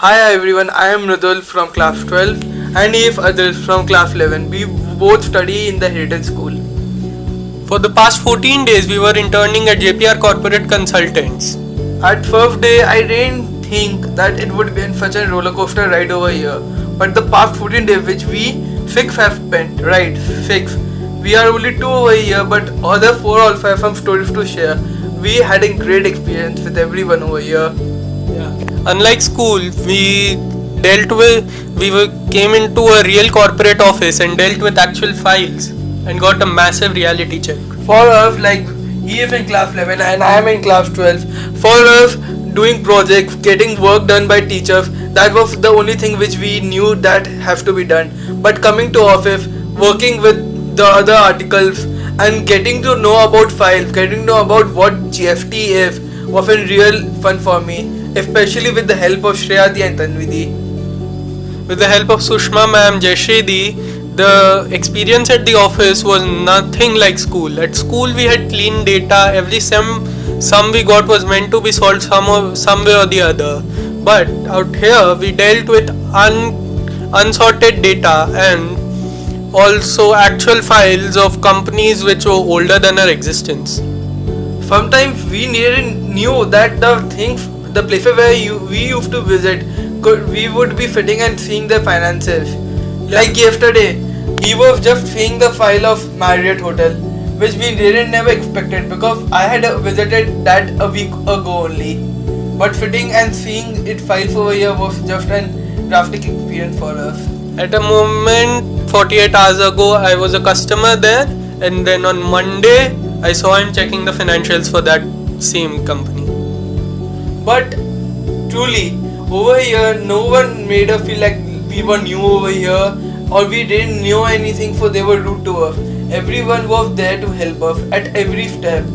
Hi everyone, I am Mridul from class 12 and he is Adhrit from class 11. We both study in the Heritage School. For the past 14 days, we were interning at JPNR Corporate Consultants. At first day, I didn't think that it would be such a roller coaster ride over here. But the past 14 days which we have spent, right, we are only 2 over here but other 4 also have some stories to share. We had a great experience with everyone over here. Unlike school, we came into a real corporate office and dealt with actual files and got a massive reality check. For us, like he is in class 11 and I am in class 12. For us, doing projects, getting work done by teachers, that was the only thing which we knew that have to be done. But coming to office, working with the other articles and getting to know about files, getting to know about what GST is, was a real fun for me. Especially with the help of Shreyadi and Tanvidi. With the help of Sushma ma'am, Jayshridi, the experience at the office was nothing like school. At school we had clean data, every sum we got was meant to be solved some way or the other. But out here we dealt with unsorted data and also actual files of companies which were older than our existence. Sometimes we knew that the places where we used to visit, we would be sitting and seeing the finances. Like yesterday, he was just seeing the file of Marriott Hotel, which we never expected because I had visited that a week ago only. But sitting and seeing it files over here was just a drastic experience for us. At a moment, 48 hours ago, I was a customer there, and then on Monday, I saw him checking the financials for that same company. But truly, over here, no one made us feel like we were new over here or we didn't know anything, so they were rude to us. Everyone was there to help us at every step.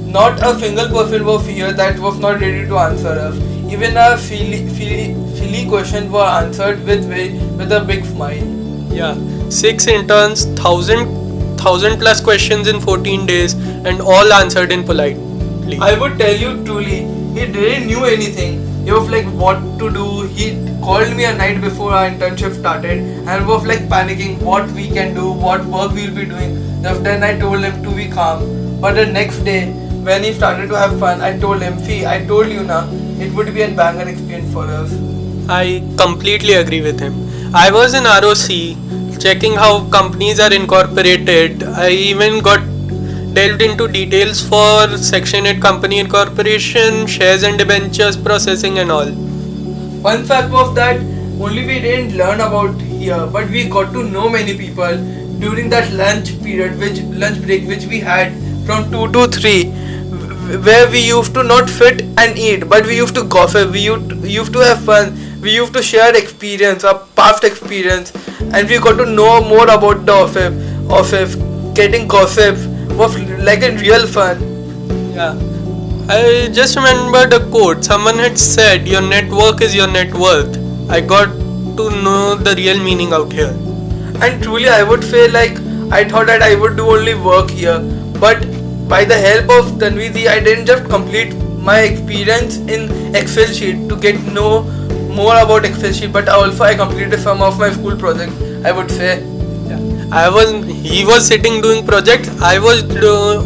Not a single person was here that was not ready to answer us. Even our silly questions were answered with a big smile. Yeah, 6 interns, 1,000 plus questions in 14 days, and all answered in politely. I would tell you truly, he didn't knew anything. He was like what to do. He called me a night before our internship started and was like panicking what we can do, what work we'll be doing. Just then I told him to be calm. But the next day, when he started to have fun, I told him, see, I told you now, it would be a banger experience for us. I completely agree with him. I was in ROC checking how companies are incorporated. I even delved into details for Section 8 company incorporation, shares and debentures processing and all. One fact was that only we didn't learn about here, but we got to know many people during that lunch break which we had from 2 to 3, where we used to not sit and eat, but we used to gossip, we used to have fun, we used to share experience, our past experience, and we got to know more about the office. Getting gossip was like a real fun. Yeah, I just remembered a quote. Someone had said, "Your network is your net worth." I got to know the real meaning out here. And truly, I would say like I thought that I would do only work here, but by the help of Tanvidi, I didn't just complete my experience in Excel sheet to get know more about Excel sheet, but also I completed some of my school projects. I would say. He was sitting doing projects. I was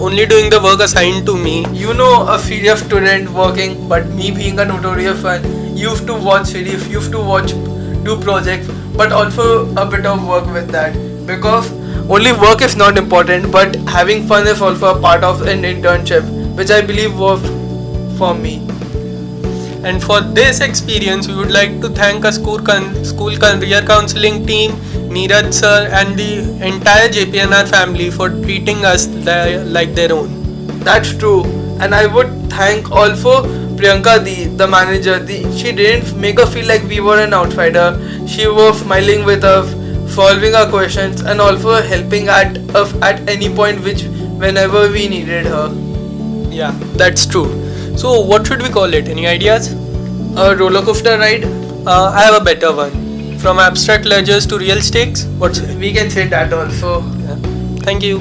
only doing the work assigned to me. You know, a serious student working, but me being a notorious fan, used to watch series, do projects, but also a bit of work with that. Because only work is not important, but having fun is also a part of an internship, which I believe was for me. And for this experience, we would like to thank our school career counseling team, Neeraj sir, and the entire JPNR family for treating us like their own. That's true. And I would thank also Priyanka the manager. She didn't make us feel like we were an outsider. She was smiling with us, solving our questions, and also helping at us at any point whenever we needed her. Yeah, that's true. So what should we call it? Any ideas? A roller coaster ride? I have a better one. From abstract ledgers to real stakes? We can say that also. Yeah. Thank you.